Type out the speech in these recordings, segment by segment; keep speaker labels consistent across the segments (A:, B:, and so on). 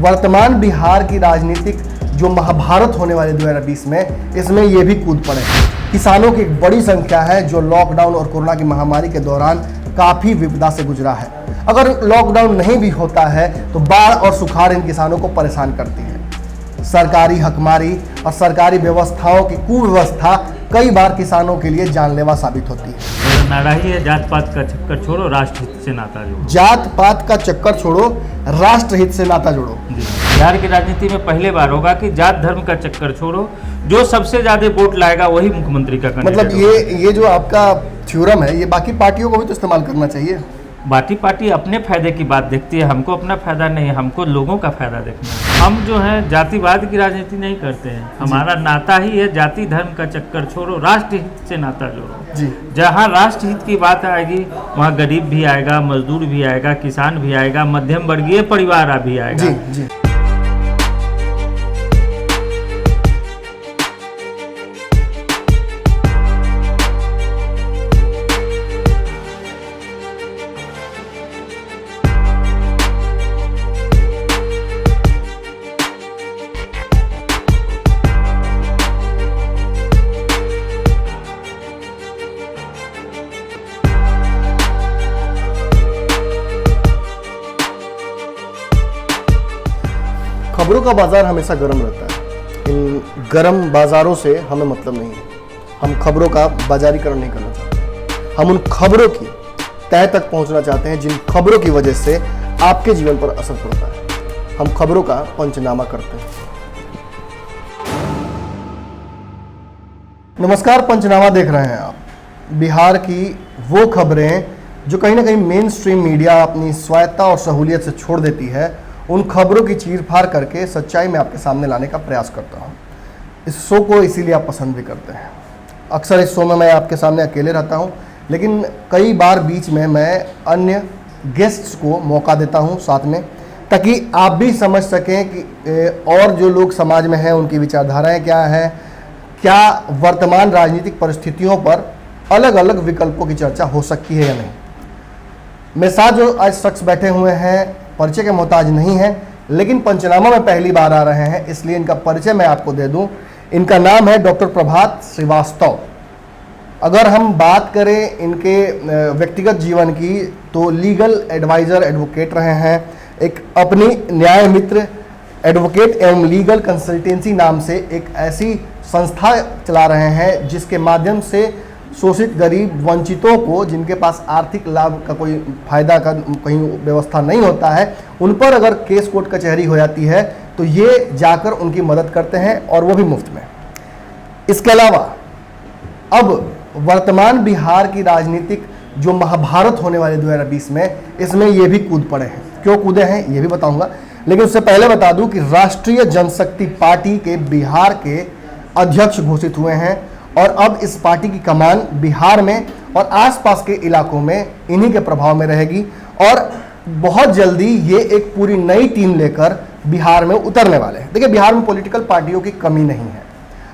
A: वर्तमान बिहार की राजनीतिक जो महाभारत होने वाले 2020 में, इसमें ये भी कूद पड़े हैं। किसानों की एक बड़ी संख्या है जो लॉकडाउन और कोरोना की महामारी के दौरान काफ़ी विपदा से गुजरा है। अगर लॉकडाउन नहीं भी होता है तो बाढ़ और सुखाड़ इन किसानों को परेशान करती है। सरकारी हकमारी और सरकारी व्यवस्थाओं की कुव्यवस्था कई बार किसानों के लिए जानलेवा साबित होती है।
B: नारा ही है, जात पात का चक्कर छोड़ो, राष्ट्र हित से नाता जोड़ो।
A: जात पात का चक्कर छोड़ो, राष्ट्र हित से नाता जोड़ो।
B: बिहार की राजनीति में पहले बार होगा कि जात धर्म का चक्कर छोड़ो, जो सबसे ज्यादा वोट लाएगा वही मुख्यमंत्री का कैंडिडेट
A: मतलब ये जो आपका थ्योरम है, ये बाकी पार्टियों को भी तो इस्तेमाल करना चाहिए।
B: बाकी पार्टी अपने फायदे की बात देखती है, हमको अपना फायदा नहीं है, हमको लोगों का फायदा देखना है। हम जो है जातिवाद की राजनीति नहीं करते हैं, हमारा नाता ही है जाति धर्म का चक्कर छोड़ो, राष्ट्र हित से नाता जोड़ो।
A: जी,
B: जहाँ राष्ट्र हित की बात आएगी वहाँ गरीब भी आएगा, मजदूर भी आएगा, किसान भी आएगा, मध्यम वर्गीय परिवार भी आएगा।
A: जी, जी। खबरों का बाजार हमेशा गर्म रहता है। इन गर्म बाजारों से हमें मतलब नहीं है। हम खबरों का बाजारीकरण नहीं करना चाहते। हम उन खबरों की तह तक पहुंचना चाहते हैं जिन खबरों की वजह से आपके जीवन पर असर पड़ता है। हम खबरों का पंचनामा करते हैं। नमस्कार, पंचनामा देख रहे हैं आप। बिहार की वो खबरें जो कहीं ना कहीं मेन स्ट्रीम मीडिया अपनी स्वायत्ता और सहूलियत से छोड़ देती है, उन खबरों की चीरफाड़ करके सच्चाई में आपके सामने लाने का प्रयास करता हूँ। इस शो को इसीलिए आप पसंद भी करते हैं। अक्सर इस शो में मैं आपके सामने अकेले रहता हूँ, लेकिन कई बार बीच में मैं अन्य गेस्ट्स को मौका देता हूँ साथ में, ताकि आप भी समझ सकें कि और जो लोग समाज में हैं उनकी विचारधाराएँ क्या हैं, क्या वर्तमान राजनीतिक परिस्थितियों पर अलग अलग विकल्पों की चर्चा हो सकती है या नहीं। मेरे साथ जो आज शख्स बैठे हुए हैं परिचय के मोहताज नहीं है, लेकिन पंचनामा में पहली बार आ रहे हैं, इसलिए इनका परिचय मैं आपको दे दूं। इनका नाम है डॉक्टर प्रभात श्रीवास्तव। अगर हम बात करें इनके व्यक्तिगत जीवन की, तो लीगल एडवाइज़र एडवोकेट रहे हैं। एक अपनी न्याय मित्र एडवोकेट एवं लीगल कंसल्टेंसी नाम से एक ऐसी संस्था चला रहे हैं जिसके माध्यम से शोषित गरीब वंचितों को, जिनके पास आर्थिक लाभ का कोई फायदा का कहीं व्यवस्था नहीं होता है, उन पर अगर केस कोर्ट कचहरी हो जाती है तो ये जाकर उनकी मदद करते हैं, और वो भी मुफ्त में। इसके अलावा अब वर्तमान बिहार की राजनीतिक जो महाभारत होने वाले 2020 में, इसमें ये भी कूद पड़े हैं। क्यों कूदे हैं ये भी बताऊंगा, लेकिन उससे पहले बता दूं कि राष्ट्रीय जनशक्ति पार्टी के बिहार के अध्यक्ष घोषित हुए हैं, और अब इस पार्टी की कमान बिहार में और आसपास के इलाकों में इन्हीं के प्रभाव में रहेगी, और बहुत जल्दी ये एक पूरी नई टीम लेकर बिहार में उतरने वाले हैं। देखिए, बिहार में पॉलिटिकल पार्टियों की कमी नहीं है।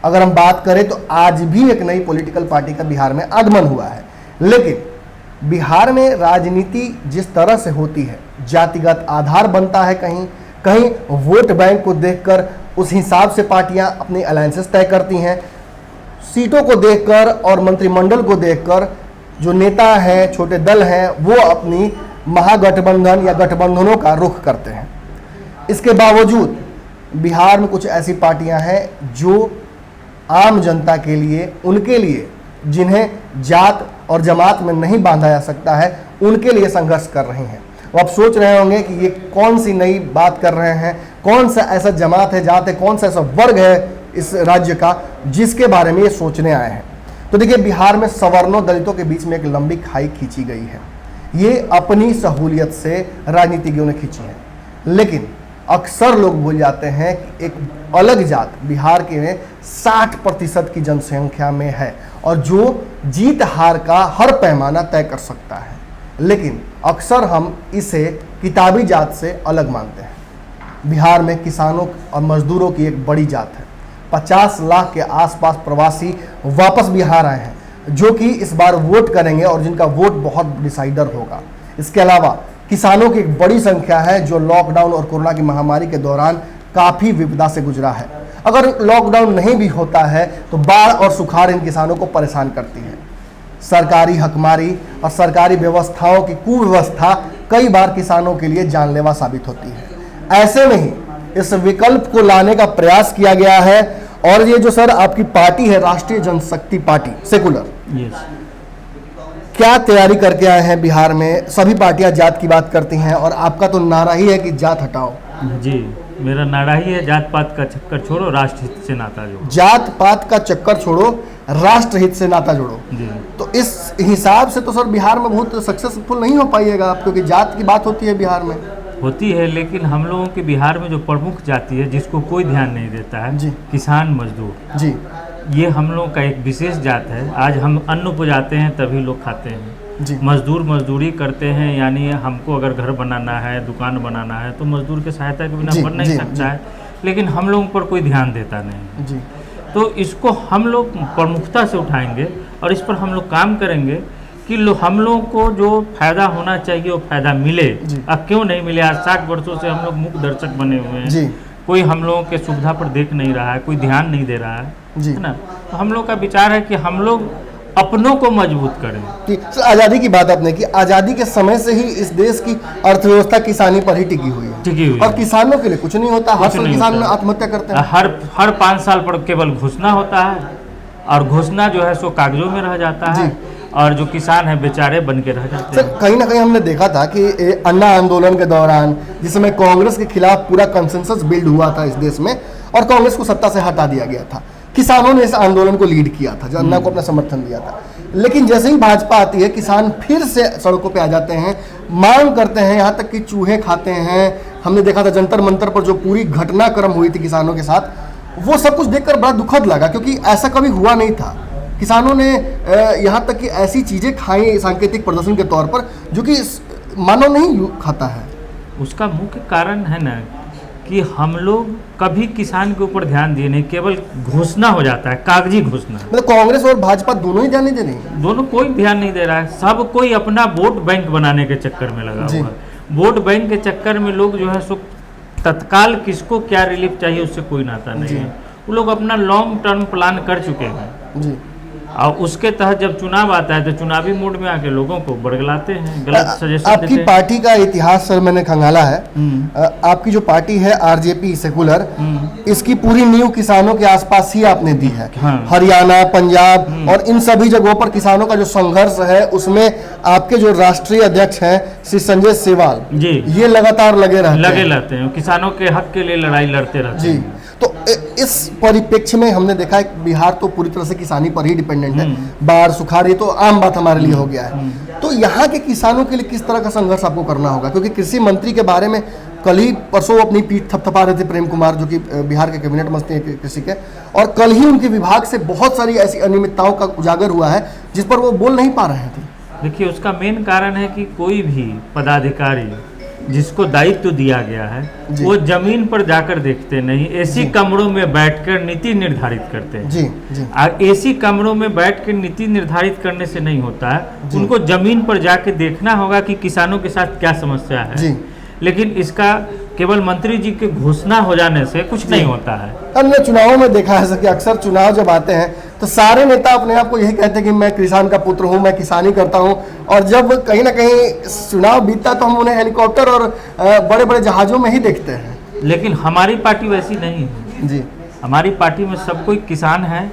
A: अगर हम बात करें तो आज भी एक नई पॉलिटिकल पार्टी का बिहार में आगमन हुआ है, लेकिन बिहार में राजनीति जिस तरह से होती है, जातिगत आधार बनता है, कहीं कहीं वोट बैंक को देखकर उस हिसाब से पार्टियां अपनी अलायंसेस तय करती हैं। सीटों को देखकर और मंत्रिमंडल को देखकर जो नेता हैं, छोटे दल हैं, वो अपनी महागठबंधन या गठबंधनों का रुख करते हैं। इसके बावजूद बिहार में कुछ ऐसी पार्टियां हैं जो आम जनता के लिए, उनके लिए जिन्हें जात और जमात में नहीं बांधा जा सकता है, उनके लिए संघर्ष कर रही हैं। वो आप सोच रहे होंगे कि ये कौन सी नई बात कर रहे हैं, कौन सा ऐसा जमात है, जात है, कौन सा ऐसा वर्ग है इस राज्य का जिसके बारे में ये सोचने आए हैं। तो देखिए, बिहार में सवर्णों दलितों के बीच में एक लंबी खाई खींची गई है। ये अपनी सहूलियत से राजनीतिज्ञों ने खींची है, लेकिन अक्सर लोग भूल जाते हैं कि एक अलग जात बिहार के में 60% की जनसंख्या में है, और जो जीत हार का हर पैमाना तय कर सकता है, लेकिन अक्सर हम इसे किताबी जात से अलग मानते हैं। बिहार में किसानों और मजदूरों की एक बड़ी जात है। 50 लाख के आसपास प्रवासी वापस बिहार आए हैं, जो कि इस बार वोट करेंगे और जिनका वोट बहुत डिसाइडर होगा। इसके अलावा किसानों की एक बड़ी संख्या है जो लॉकडाउन और कोरोना की महामारी के दौरान काफ़ी विपदा से गुजरा है। अगर लॉकडाउन नहीं भी होता है तो बाढ़ और सुखाड़ इन किसानों को परेशान करती है। सरकारी हकमारी और सरकारी व्यवस्थाओं की कुव्यवस्था कई बार किसानों के लिए जानलेवा साबित होती है। ऐसे में ही इस विकल्प को लाने का प्रयास किया गया है और ये जो सर आपकी पार्टी है राष्ट्रीय जनशक्ति पार्टी सेकुलर, क्या तैयारी करके आए हैं बिहार में? सभी पार्टियां जात की बात करती हैं और आपका तो नारा ही है कि जात हटाओ।
B: जी, मेरा नारा ही है जात पात का चक्कर छोड़ो, राष्ट्र हित से नाता जोड़ो।
A: जात पात का चक्कर छोड़ो, राष्ट्र हित से नाता जोड़ो।
B: जी।
A: तो इस हिसाब से तो सर बिहार में बहुत सक्सेसफुल नहीं हो पाइएगा आप, क्योंकि जात की बात होती है बिहार में।
B: होती है, लेकिन हम लोगों के बिहार में जो प्रमुख जाति है जिसको कोई ध्यान नहीं देता है,
A: जी।
B: किसान मजदूर
A: जी,
B: ये हम लोगों का एक विशेष जात है। आज हम अन्न उपजाते हैं तभी लोग खाते हैं।
A: जी।
B: मजदूर मजदूरी करते हैं, यानी हमको अगर घर बनाना है, दुकान बनाना है तो मजदूर की सहायता के बिना
A: जी,
B: बन नहीं
A: जी,
B: सकता
A: जी।
B: है, लेकिन हम लोगों पर कोई ध्यान देता नहीं।
A: जी,
B: तो इसको हम लोग प्रमुखता से उठाएंगे और इस पर हम लोग काम करेंगे कि हम लोगों को जो फायदा होना चाहिए वो फायदा मिले।
A: जी।
B: अब क्यों नहीं मिले? आज 60 वर्षों से हम लोग मूक दर्शक बने हुए हैं।
A: जी।
B: कोई हम लोगों के सुविधा पर देख नहीं रहा है, कोई ध्यान नहीं दे रहा है,
A: जी।
B: है ना? तो हम लोग का विचार है कि हम लोग अपनों को मजबूत करें।
A: कि सर आज़ादी की बात आपने की, आज़ादी के समय से ही इस देश की अर्थव्यवस्था किसानी पर ही टिकी हुई है।
B: टिकी हुई
A: और
B: है।
A: किसानों के लिए कुछ नहीं होता, हर
B: कुछ
A: साल
B: नहीं
A: किसान
B: होता।
A: आत्महत्या करते हैं।
B: हर 5 साल पर केवल घोषणा होता है और घोषणा जो है सो कागजों में रह जाता है
A: जी।
B: और जो किसान है बेचारे बन के रह जाते
A: सर
B: हैं।
A: कहीं ना कहीं हमने देखा था कि अन्ना आंदोलन के दौरान जिस समय कांग्रेस के खिलाफ पूरा कंसेंसस बिल्ड हुआ था इस देश में और कांग्रेस को सत्ता से हटा दिया गया था, किसानों ने इस आंदोलन को लीड किया था, जो अन्ना को अपना समर्थन दिया था। लेकिन जैसे ही भाजपा आती है किसान फिर से सड़कों पे आ जाते हैं, मांग करते हैं, यहाँ तक कि चूहे खाते हैं। हमने देखा था जंतर मंतर पर जो पूरी घटनाक्रम हुई थी किसानों के साथ, वो सब कुछ देखकर बड़ा दुखद लगा, क्योंकि ऐसा कभी हुआ नहीं था। किसानों ने यहाँ तक कि ऐसी चीज़ें खाई सांकेतिक प्रदर्शन के तौर पर जो कि मानव नहीं खाता है।
B: उसका मुख्य कारण है ना कि हम लोग कभी किसान के ऊपर ध्यान दिए नहीं, केवल घोषणा हो जाता है, कागजी घोषणा।
A: मतलब कांग्रेस और भाजपा दोनों ही ध्यान नहीं दे रही हैं।
B: दोनों कोई ध्यान नहीं दे रहा है, सब कोई अपना वोट बैंक बनाने के चक्कर में लगा
A: जी।
B: हुआ है। वोट बैंक के चक्कर में लोग जो है सो तत्काल किसको क्या रिलीफ चाहिए उससे कोई नाता नहीं
A: जी।
B: है। वो लोग अपना लॉन्ग टर्म प्लान कर चुके हैं
A: जी।
B: और उसके तहत जब चुनाव आता है तो चुनावी मूड में आके लोगों को बरगलाते हैं, गलत सजेशन
A: आपकी
B: देते हैं।
A: पार्टी का इतिहास सर मैंने खंगाला है। आपकी जो पार्टी है आरजेपी सेकुलर, इसकी पूरी नींव किसानों के आसपास ही आपने दी है।
B: हाँ।
A: हरियाणा, पंजाब और इन सभी जगहों पर किसानों का जो संघर्ष है उसमें आपके जो राष्ट्रीय अध्यक्ष हैं श्री संजय सेवाल
B: जी।
A: ये लगातार लगे
B: रहते हैं, किसानों के हक के लिए लड़ाई लड़ते रहते
A: जी।
B: हैं।
A: तो इस परिप्रेक्ष्य में हमने देखा है बिहार तो पूरी तरह से किसानी पर ही डिपेंडेंट है। बाढ़ सुखाड़ ये तो आम बात हमारे लिए हो गया है। तो यहाँ के किसानों के लिए किस तरह का संघर्ष आपको करना होगा? क्योंकि कृषि मंत्री के बारे में कल ही परसों अपनी पीठ थपथपा रहे थे प्रेम कुमार, जो कि बिहार के कैबिनेट मंत्री हैं कृषि के, और कल ही उनके विभाग से बहुत सारी ऐसी अनियमितताओं का उजागर हुआ है जिस पर वो बोल नहीं पा रहे थे।
B: देखिए, उसका मेन कारण है कि कोई भी पदाधिकारी जिसको दायित्व दिया गया है वो जमीन पर जाकर देखते नहीं, एसी कमरों में बैठकर नीति निर्धारित करते हैं।
A: जी जी।
B: और एसी कमरों में बैठकर नीति निर्धारित करने से नहीं होता है, उनको जमीन पर जाके देखना होगा कि किसानों के साथ क्या समस्या है।
A: जी।
B: लेकिन इसका केवल मंत्री जी के घोषणा हो जाने से कुछ नहीं होता है।
A: हमने चुनावों में देखा है कि अक्सर चुनाव जब आते हैं तो सारे नेता अपने आप को यही कहते हैं कि मैं किसान का पुत्र हूं, मैं किसानी करता हूं, और जब कहीं ना कहीं चुनाव बीतता तो हम उन्हें हेलीकॉप्टर और बड़े बड़े जहाज़ों में ही देखते हैं।
B: लेकिन हमारी पार्टी वैसी नहीं है
A: जी।
B: हमारी पार्टी में सब कोई किसान है,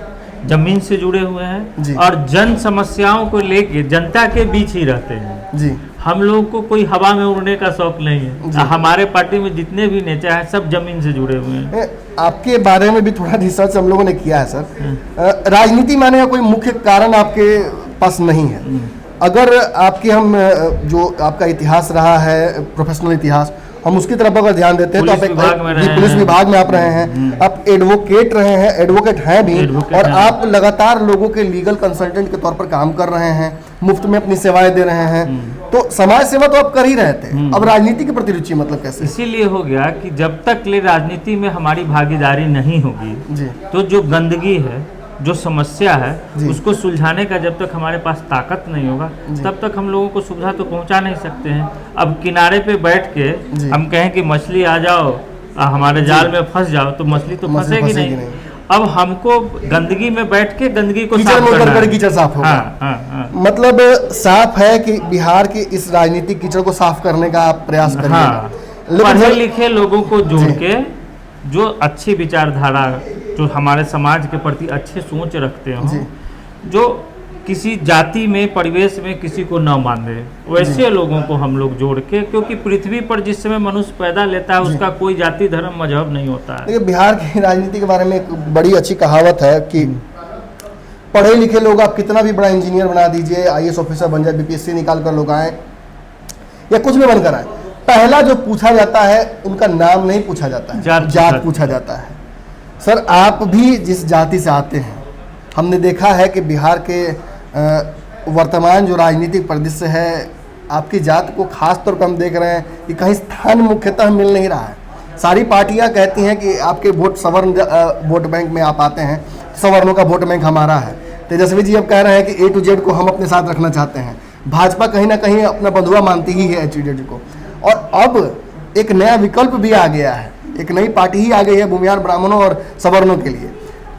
B: जमीन से जुड़े हुए
A: जी।
B: हैं और जन समस्याओं को लेके जनता के बीच ही रहते हैं।
A: जी।
B: हम लोगों को कोई हवा में उड़ने का शौक नहीं है। हमारे पार्टी में जितने भी नेता हैं सब जमीन से जुड़े हुए हैं।
A: आपके बारे में भी थोड़ा रिसर्च हम लोगों ने किया है सर। राजनीति माने का कोई मुख्य कारण आपके पास नहीं है। अगर आपके हम जो आपका इतिहास रहा है, प्रोफेशनल इतिहास, हम उसकी तरफ अगर ध्यान देते हैं तो आप पुलिस विभाग में आप रहे हैं, आप एडवोकेट रहे हैं, एडवोकेट हैं भी, और आप लगातार लोगों के लीगल कंसल्टेंट के तौर पर काम कर रहे हैं, मुफ्त में अपनी सेवाएं दे रहे हैं। तो समाज सेवा तो आप कर ही रहे थे, अब राजनीति के प्रति रुचि मतलब कैसे?
B: इसीलिए हो गया कि जब तक ले राजनीति में हमारी भागीदारी नहीं होगी
A: जी।
B: तो जो गंदगी है जो समस्या है
A: जी।
B: उसको सुलझाने का जब तक हमारे पास ताकत नहीं होगा
A: जी।
B: तब तक हम लोगों को सुविधा तो पहुंचा नहीं सकते हैं। अब किनारे पे बैठ के
A: जी।
B: हम कहें कि मछली आ जाओ हमारे जाल में फंस जाओ तो मछली तो
A: मछली
B: फंसेगी
A: फंसेगी
B: नहीं। अब हमको गंदगी में बैठ के गंदगी को
A: कीचड़
B: साफ
A: में
B: करना
A: उतर कर
B: है।
A: कीचड़ साफ होगा।
B: हाँ।
A: मतलब साफ है कि बिहार के इस राजनीतिक कीचड़ को साफ करने का आप प्रयास करिएगा।
B: हाँ,
A: लेकिन
B: पढ़े
A: सर-
B: लिखे लोगों को जोड़
A: जी।
B: के जो अच्छी विचारधारा, जो हमारे समाज के प्रति अच्छे सोच रखते
A: जी।
B: हो, जो किसी जाति में परिवेश में किसी को न माने, वैसे लोगों को हम लोग जोड़ के, क्योंकि पृथ्वी पर जिस समय मनुष्य पैदा लेता है उसका कोई जाति धर्म मजहब नहीं होता है।
A: देखिए, बिहार की राजनीति के बारे में एक बड़ी अच्छी कहावत है कि पढ़े लिखे लोग आप कितना भी बड़ा इंजीनियर बना दीजिए, आईएएस ऑफिसर बन जाए, बीपीएससी निकाल कर लोग आए या कुछ भी बनकर आए, पहला जो पूछा जाता है उनका नाम नहीं पूछा जाता है, जात पूछा जाता है। सर, आप भी जिस जाति से आते हैं, हमने देखा है कि बिहार के वर्तमान जो राजनीतिक परिदृश्य है, आपकी जात को खास तौर पर हम देख रहे हैं कि कहीं स्थान मुख्यतः मिल नहीं रहा है। सारी पार्टियां कहती हैं कि आपके वोट सवर्ण वोट बैंक में आप आते हैं, सवर्णों का वोट बैंक हमारा है। तेजस्वी जी अब कह रहे हैं कि A to Z को हम अपने साथ रखना चाहते हैं। भाजपा कहीं ना कहीं अपना बंधुआ मानती ही है A to Z को। और अब एक नया विकल्प भी आ गया है, एक नई पार्टी ही आ गई है भूमिहार ब्राह्मणों और सवर्णों के लिए।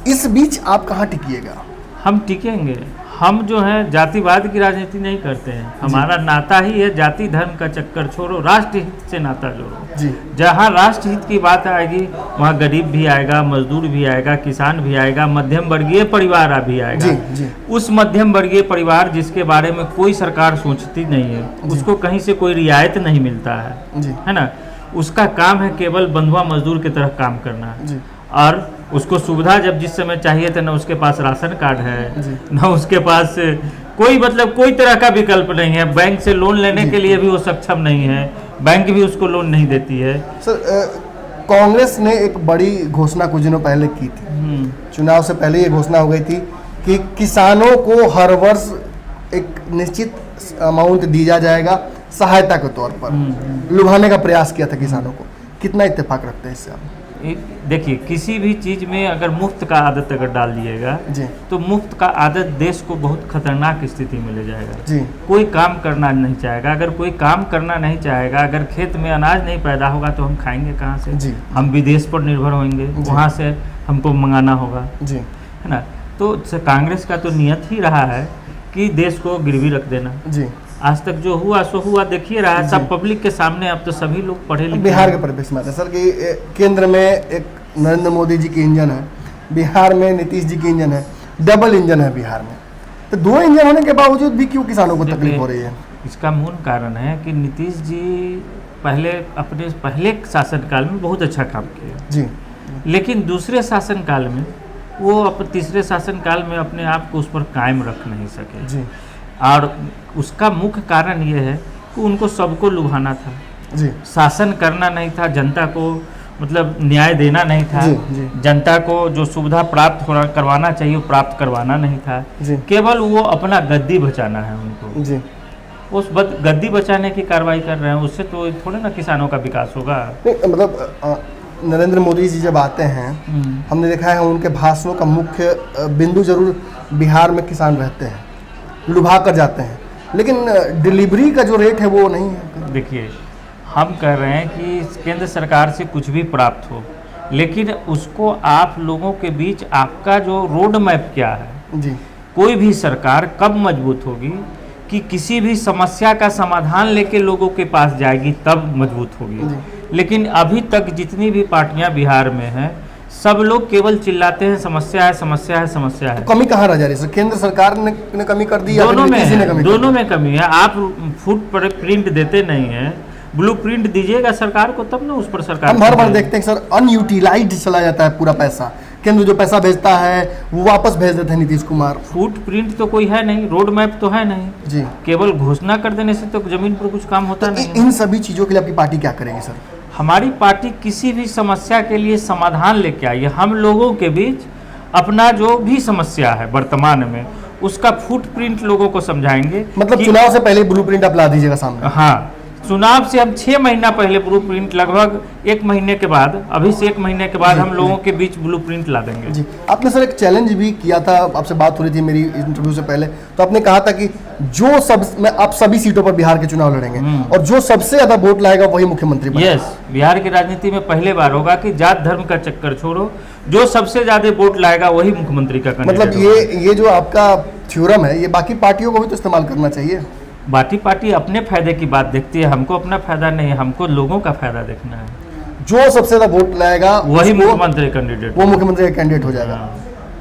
A: इस बीच आप कहाँ टिकिएगा?
B: हम टिकेंगे। हम जो है जातिवाद की राजनीति नहीं करते हैं। हमारा नाता ही है जाति धर्म का चक्कर छोड़ो, राष्ट्र हित से नाता जोड़ो।
A: जी।
B: जहाँ राष्ट्र हित की बात आएगी वहाँ गरीब भी आएगा, मजदूर भी आएगा, किसान भी आएगा, मध्यम वर्गीय परिवार भी आएगा।
A: जी, जी।
B: उस मध्यम वर्गीय परिवार जिसके बारे में कोई सरकार सोचती नहीं है, उसको कहीं से कोई रियायत नहीं मिलता है ना। उसका काम है केवल बंधुआ मजदूर की तरह काम करना।
A: जी।
B: और उसको सुविधा जब जिस समय चाहिए था, न उसके पास राशन कार्ड है, न उसके पास कोई तरह का विकल्प नहीं है। बैंक से लोन लेने के लिए भी वो सक्षम नहीं है, बैंक भी उसको लोन नहीं देती है।
A: सर, कांग्रेस ने एक बड़ी घोषणा कुछ दिनों पहले की थी, चुनाव से पहले ये घोषणा हो गई थी कि किसानों को हर वर्ष एक निश्चित अमाउंट दिया जाएगा सहायता के तौर पर। लुभाने का प्रयास किया था किसानों को। कितना इत्तेफाक रखते हैं इससे आप?
B: देखिए, किसी भी चीज़ में अगर मुफ्त का आदत अगर डाल दिएगा
A: जी।
B: तो मुफ्त का आदत देश को बहुत खतरनाक स्थिति में ले जाएगा।
A: जी।
B: कोई काम करना नहीं चाहेगा। अगर कोई काम करना नहीं चाहेगा, अगर खेत में अनाज नहीं पैदा होगा तो हम खाएंगे कहाँ से?
A: जी।
B: हम विदेश पर निर्भर होंगे, वहाँ से हमको मंगाना होगा,
A: जी।
B: है ना। तो कांग्रेस का तो नियत ही रहा है कि देश को गिरवी रख देना।
A: जी।
B: आज तक जो हुआ सो हुआ, देखिए रहा है सब पब्लिक के सामने। अब तो सभी लोग पढ़े लिखे।
A: बिहार के परिप्रेक्ष्य में आता है सर कि केंद्र में एक नरेंद्र मोदी जी की इंजन है, बिहार में नीतीश जी की इंजन है, डबल इंजन है बिहार में। तो दो इंजन होने के बावजूद भी क्यों किसानों को तकलीफ हो रही है?
B: इसका मूल कारण है कि नीतीश जी अपने पहले शासनकाल में बहुत अच्छा काम किया
A: जी।
B: लेकिन दूसरे शासनकाल में वो तीसरे शासनकाल में अपने आप को उस पर कायम रख नहीं सके।
A: जी।
B: और उसका मुख्य कारण ये है कि उनको सबको लुभाना था।
A: जी।
B: शासन करना नहीं था, जनता को मतलब न्याय देना नहीं था।
A: जी, जी।
B: जनता को जो सुविधा प्राप्त करवाना चाहिए वो प्राप्त करवाना नहीं था।
A: जी।
B: केवल वो अपना गद्दी बचाना है उनको।
A: जी।
B: उस गद्दी बचाने की कार्रवाई कर रहे हैं, उससे तो थोड़े ना किसानों का विकास होगा।
A: नहीं, मतलब नरेंद्र मोदी जी जब आते हैं, हमने देखा है उनके भाषणों का मुख्य बिंदु जरूर बिहार में किसान रहते हैं, लुभा कर जाते हैं, लेकिन डिलीवरी का जो रेट है वो नहीं है।
B: देखिए, हम कह रहे हैं कि केंद्र सरकार से कुछ भी प्राप्त हो, लेकिन उसको आप लोगों के बीच आपका जो रोड मैप क्या है।
A: जी।
B: कोई भी सरकार कब मजबूत होगी कि किसी भी समस्या का समाधान लेके लोगों के पास जाएगी, तब मजबूत होगी। लेकिन अभी तक जितनी भी पार्टियां बिहार में हैं, सब लोग केवल चिल्लाते हैं समस्या है, समस्या है, समस्या है।
A: तो कमी कहाँ रह जा रही है? केंद्र सरकार ने कमी कर दी या
B: दोनों में
A: किसी ने कमी कर दी?
B: दोनों में कमी है। आप फुट प्रिंट देते नहीं हैं, ब्लू प्रिंट दीजिएगा सरकार को, तब ना उस पर सरकार।
A: हम हर बार देखते हैं सर, अनयूटिलाइज्ड चला जाता है पूरा पैसा। केंद्र जो पैसा भेजता है वो वापस भेज देते हैं नीतीश कुमार।
B: फुट प्रिंट तो कोई है नहीं, रोड मैप तो है नहीं
A: जी।
B: केवल घोषणा कर देने से तो जमीन पर कुछ काम होता नहीं है।
A: इन सभी चीजों के लिए आपकी पार्टी क्या करेगी सर?
B: हमारी पार्टी किसी भी समस्या के लिए समाधान लेके आई है। हम लोगों के बीच अपना जो भी समस्या है वर्तमान में, उसका फुटप्रिंट लोगों को समझाएंगे।
A: मतलब चुनाव से पहले ब्लूप्रिंट आप ला दीजिएगा सामने?
B: हाँ, चुनाव से हम 6 महीना पहले ब्लूप्रिंट, लगभग 1 महीने के बाद, अभी से 1 महीने के बाद हम लोगों के बीच ब्लूप्रिंट ला देंगे।
A: जी, आपने सर एक चैलेंज भी किया था, आपसे बात हो रही थी मेरी इंटरव्यू से पहले, तो आपने कहा था कि आप सभी सीटों पर बिहार के चुनाव लड़ेंगे और जो सबसे ज्यादा वोट लाएगा वही मुख्यमंत्री बनेगा।
B: यस, बिहार की राजनीति में पहले बार होगा कि जात धर्म का चक्कर छोड़ो, जो सबसे ज्यादा वोट लाएगा वही मुख्यमंत्री का कैंडिडेट
A: मतलब ये जो आपका थ्योरम है, ये बाकी पार्टियों को भी तो इस्तेमाल करना चाहिए।
B: बाकी पार्टी अपने फायदे की बात देखती है, हमको अपना फायदा नहीं, हमको लोगों का फायदा देखना है।
A: जो सबसे ज्यादा वोट लाएगा
B: वही मुख्यमंत्री कैंडिडेट,
A: वो मुख्यमंत्री का कैंडिडेट हो जाएगा।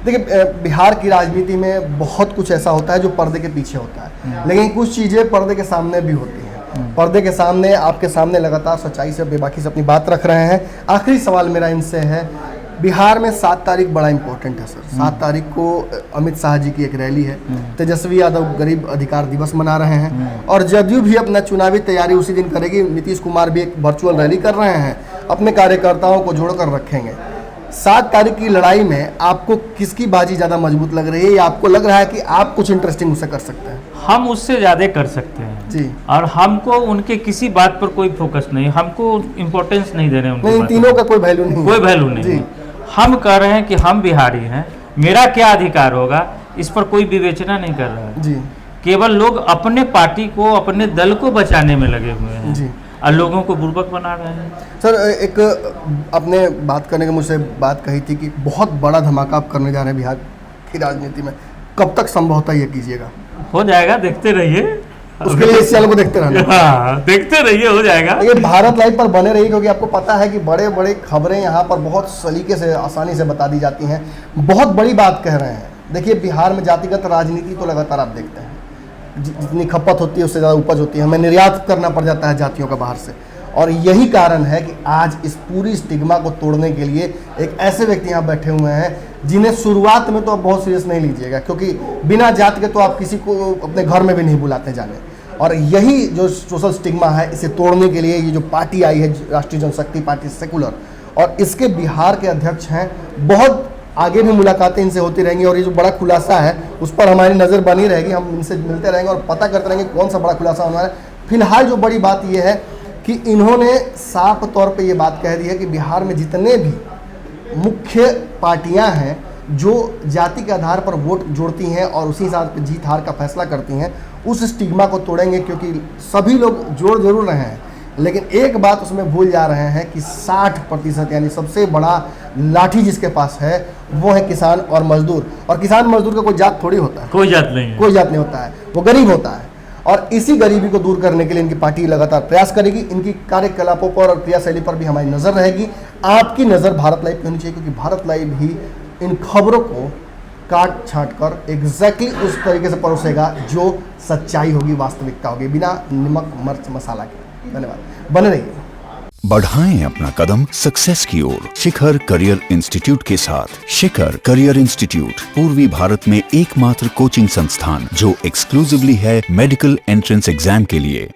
A: देखिए, बिहार की राजनीति में बहुत कुछ ऐसा होता है जो पर्दे के पीछे होता है, लेकिन कुछ चीजें पर्दे के सामने भी होती हैं। पर्दे के सामने, आपके सामने लगातार सच्चाई से, बेबाकी से अपनी बात रख रहे हैं। आखिरी सवाल मेरा इनसे है, बिहार में 7 तारीख बड़ा इंपॉर्टेंट है सर। 7 तारीख को अमित शाह जी की एक रैली है, तेजस्वी यादव गरीब अधिकार दिवस मना रहे हैं और जदयू भी अपना चुनावी तैयारी उसी दिन करेगी। नीतीश कुमार भी एक वर्चुअल रैली कर रहे हैं, अपने कार्यकर्ताओं को जोड़कर रखेंगे। 7 तारीख की लड़ाई में आपको किसकी बाजी ज़्यादा मजबूत लग रही है, या आपको लग रहा है कि आप कुछ इंटरेस्टिंग उससे कर सकते हैं?
B: हम उससे ज़्यादा कर सकते हैं
A: जी,
B: और हमको उनके किसी बात पर कोई फोकस नहीं, हमको इम्पोर्टेंस नहीं दे रहे हैं।
A: नहीं, इन तीनों का कोई वैल्यू नहीं,
B: कोई वैल्यू नहीं है। हम कह रहे हैं कि हम बिहारी हैं, मेरा क्या अधिकार होगा, इस पर कोई विवेचना नहीं कर रहा है
A: जी।
B: केवल लोग अपने पार्टी को, अपने दल को बचाने में लगे हुए हैं
A: जी,
B: और लोगों को बुर्बक बना रहे हैं।
A: सर, एक आपने बात करने के मुझसे बात कही थी कि बहुत बड़ा धमाका आप करने जा रहे हैं बिहार की राजनीति में, कब तक संभवतः ये कीजिएगा?
B: हो जाएगा, देखते रहिए,
A: उसके लिए इस चैनल को देखते रहना।
B: हाँ, देखते रहिए, हो जाएगा।
A: ये भारत लाइव पर बने रहिए, क्योंकि आपको पता है कि बड़े बड़े खबरें यहाँ पर बहुत सलीके से, आसानी से बता दी जाती हैं। बहुत बड़ी बात कह रहे हैं। देखिए, बिहार में जातिगत राजनीति तो लगातार आप देखते हैं, जितनी खपत होती है उससे ज़्यादा उपज होती है, हमें निर्यात करना पड़ जाता है जातियों का बाहर से। और यही कारण है कि आज इस पूरी स्टिग्मा को तोड़ने के लिए एक ऐसे व्यक्ति यहाँ बैठे हुए हैं जिन्हें शुरुआत में तो आप बहुत सीरियस नहीं लीजिएगा, क्योंकि बिना जात के तो आप किसी को अपने घर में भी नहीं बुलाते जाने। और यही जो सोशल स्टिग्मा है, इसे तोड़ने के लिए ये जो पार्टी आई है, राष्ट्रीय जनशक्ति पार्टी सेकुलर, और इसके बिहार के अध्यक्ष हैं। बहुत आगे भी मुलाकातें इनसे होती रहेंगी और ये जो बड़ा खुलासा है उस पर हमारी नज़र बनी रहेगी। हम इनसे मिलते रहेंगे और पता करते रहेंगे कौन सा बड़ा खुलासा होना है। फिलहाल जो बड़ी बात ये है कि इन्होंने साफ तौर पे ये बात कह दी है कि बिहार में जितने भी मुख्य पार्टियां हैं जो जाति के आधार पर वोट जोड़ती हैं और उसी हिसाब से जीत हार का फैसला करती हैं, उस स्टिग्मा को तोड़ेंगे। क्योंकि सभी लोग जोड़ जरूर रहे हैं, लेकिन एक बात उसमें भूल जा रहे हैं कि 60% यानी सबसे बड़ा लाठी जिसके पास है वो है किसान और मजदूर। और किसान मजदूर का कोई जात थोड़ी होता है,
B: कोई जात नहीं है,
A: कोई जात नहीं होता है, वो गरीब होता है। और इसी गरीबी को दूर करने के लिए इनकी पार्टी लगातार प्रयास करेगी। इनकी कार्यकलापों पर और क्रियाशैली पर भी हमारी नज़र रहेगी। आपकी नज़र भारत लाइव पे होनी चाहिए, क्योंकि भारत लाइव ही इन खबरों को काट छांट कर एग्जैक्टली उस तरीके से परोसेगा जो सच्चाई होगी, वास्तविकता होगी, बिना नमक मिर्च मसाला के। धन्यवाद, बने रहिए।
C: बढ़ाएं अपना कदम सक्सेस की ओर शिखर करियर इंस्टीट्यूट के साथ। शिखर करियर इंस्टीट्यूट पूर्वी भारत में एकमात्र कोचिंग संस्थान जो एक्सक्लूसिवली है मेडिकल एंट्रेंस एग्जाम के लिए।